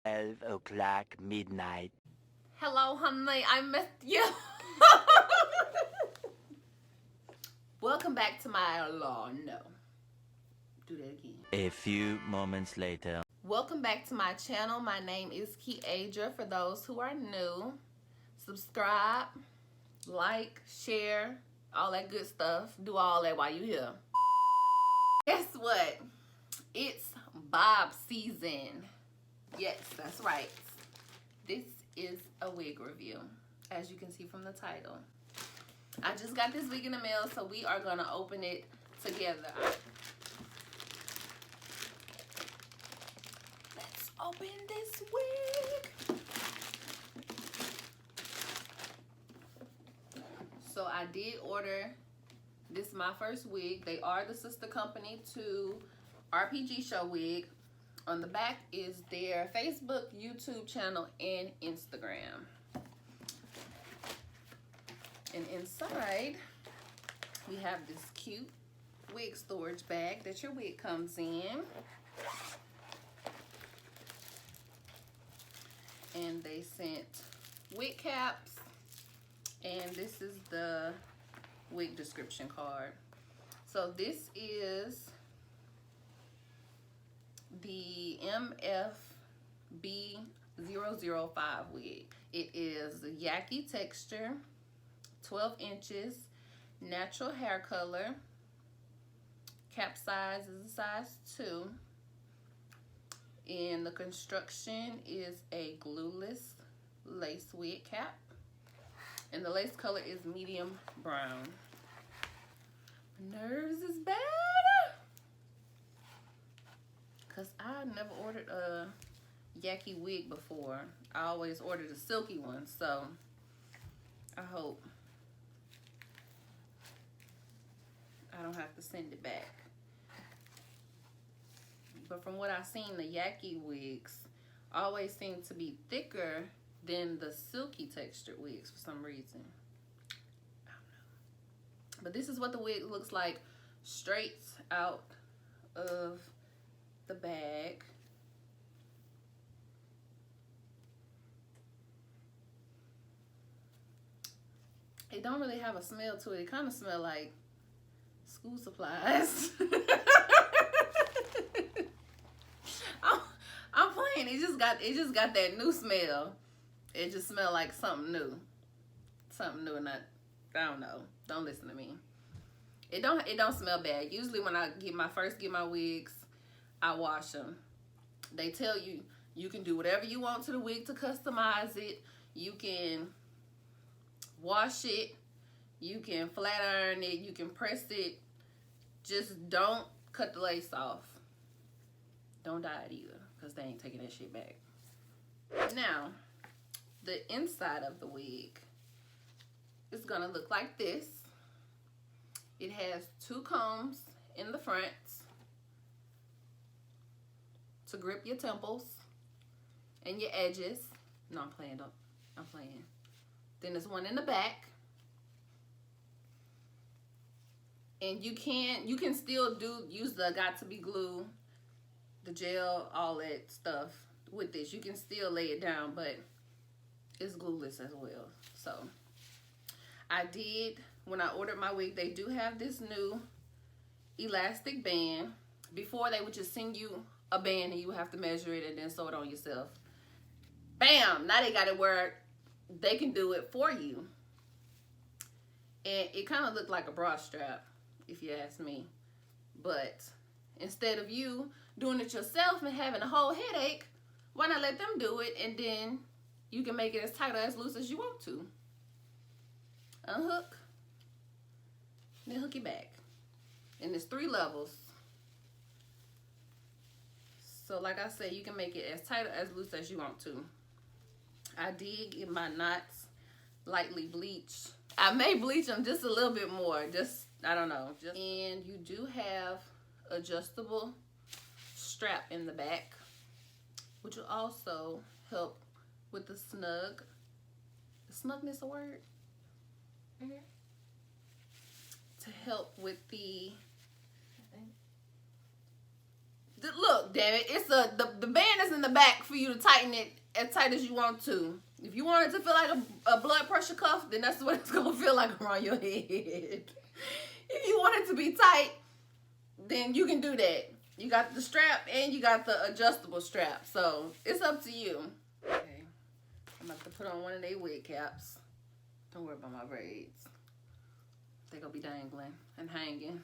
12 o'clock midnight. Hello, honey. I missed you. Welcome back to my no. Do that again. A few moments later. Welcome back to my channel. My name is Kiadra. For those who are new, subscribe, like, share, all that good stuff. Do all that while you're here. Guess what? It's bob season. Yes, that's right. This is a wig review, as you can see from the title. I just got this wig in the mail, so we are gonna open it together. Let's open this wig. So I did order this MyFirstWig. They are the sister company to RPGShow wig. On the back is their Facebook, YouTube channel, and Instagram. And inside, we have this cute wig storage bag that your wig comes in. And they sent wig caps. And this is the wig description card. So this is the MFB005 wig. It is the yaki texture, 12 inches, natural hair color. Cap size is a size 2. And the construction is a glueless lace wig cap. And the lace color is medium brown. Nerves is bad. Because I never ordered a yaki wig before. I always ordered a silky one. So I hope I don't have to send it back. But from what I've seen, the yaki wigs always seem to be thicker than the silky textured wigs for some reason. I don't know. But this is what the wig looks like straight out of the bag. It don't really have a smell to it. It kind of smells like school supplies. I'm playing. It just got that new smell. It just smells like something new. Something new, and I don't know. Don't listen to me. It don't smell bad. Usually when I get my wigs, I wash them. They tell you you can do whatever you want to the wig to customize it. You can wash it. You can flat iron it. You can press it. Just don't cut the lace off. Don't dye it either, because they ain't taking that shit back. Now, the inside of the wig is gonna look like this. It has 2 combs in the front to grip your temples and your edges. No, I'm playing. I'm playing. Then there's one in the back. And you can still use the got-to-be glue, the gel, all that stuff with this. You can still lay it down, but it's glueless as well. So I did, when I ordered my wig, they do have this new elastic band. Before, they would just send you a band and you would have to measure it and then sew it on yourself. Bam! Now they got it where they can do it for you. And it kind of looked like a bra strap, if you ask me. But instead of you doing it yourself and having a whole headache, why not let them do it, and then you can make it as tight or as loose as you want to. Unhook, then hook it back. And there's 3 levels. So like I said, you can make it as tight or as loose as you want to. I did get my knots lightly bleached. I may bleach them just a little bit more. Just, I don't know. And you do have adjustable strap in the back, which will also help with the snug. Is snugness a word? Mm-hmm. To help with the Look, damn it, it's the band is in the back for you to tighten it as tight as you want to. If you want it to feel like a blood pressure cuff, then that's what it's gonna feel like around your head. If you want it to be tight, then you can do that. You got the strap and you got the adjustable strap, so it's up to you. Okay, I'm about to put on one of their wig caps. Don't worry about my braids. They're gonna be dangling and hanging.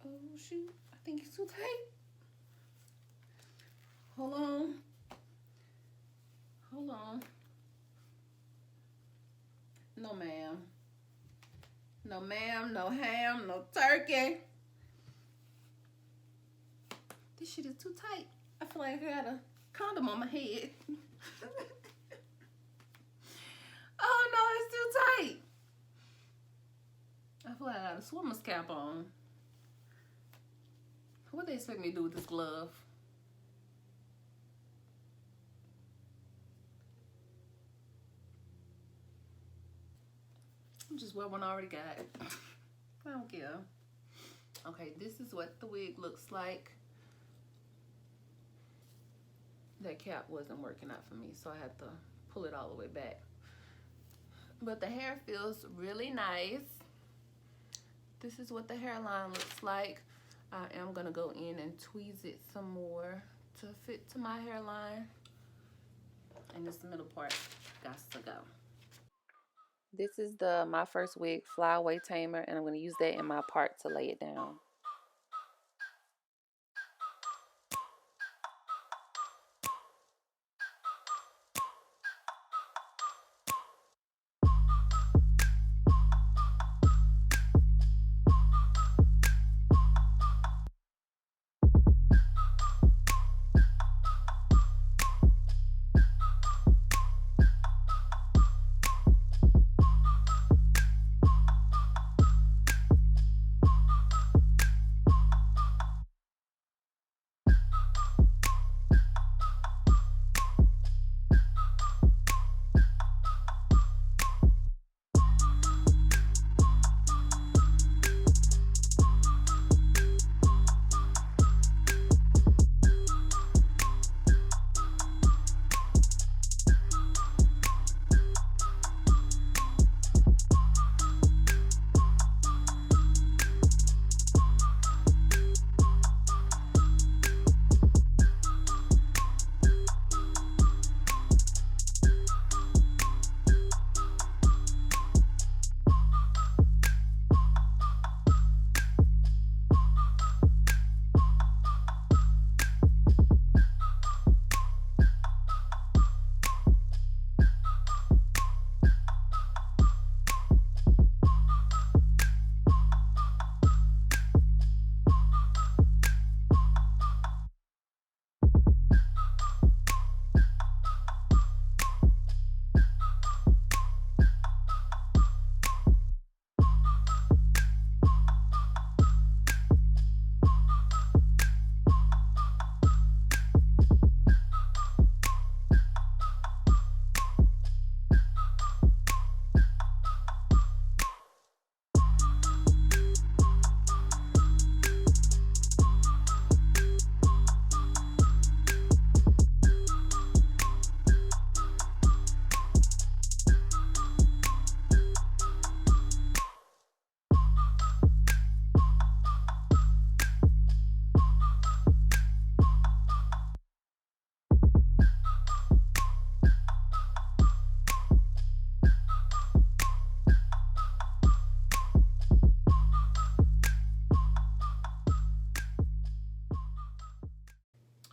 Oh shoot, I think it's too tight. Hold on. Hold on. No ma'am. No ma'am, no ham, no turkey. This shit is too tight. I feel like I got a condom on my head. Oh no, it's too tight. I feel like I got a swimmer's cap on. What they expect me to do with this glove? Just wear one I already got. I don't care. Okay, this is what the wig looks like. That cap wasn't working out for me, so I had to pull it all the way back. But the hair feels really nice. This is what the hairline looks like. I am gonna go in and tweeze it some more to fit to my hairline. And this middle part got to go. This is the MyFirstWig Flyaway Tamer, and I'm going to use that in my part to lay it down.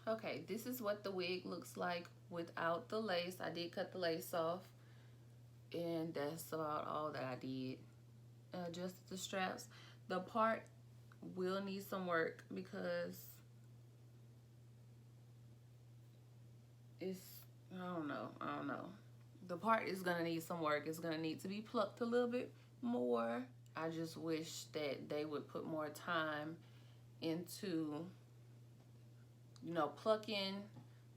Okay, this is what the wig looks like without the lace. I did cut the lace off, and that's about all that I did. Just the straps. The part will need some work because it's, I don't know. The part is gonna need some work. It's gonna need to be plucked a little bit more. I just wish that they would put more time into, you know, plucking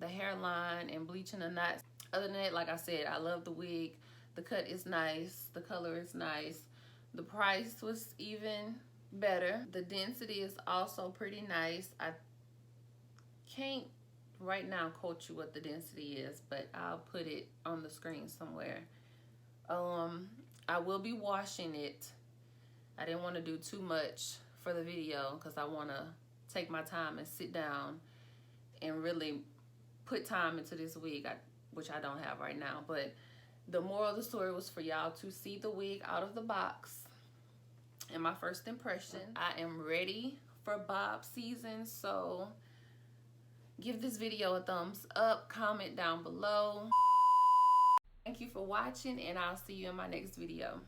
the hairline and bleaching the knots. Other than that, like I said, I love the wig. The cut is nice. The color is nice. The price was even. better. The density is also pretty nice. I can't right now quote you what the density is, but I'll put it on the screen somewhere. I will be washing it. I didn't want to do too much for the video because I want to take my time and sit down and really put time into this wig, which I don't have right now. But the moral of the story was for y'all to see the wig out of the box and my first impression. I am ready for bob season, so give this video a thumbs up, comment down below. Thank you for watching, and I'll see you in my next video.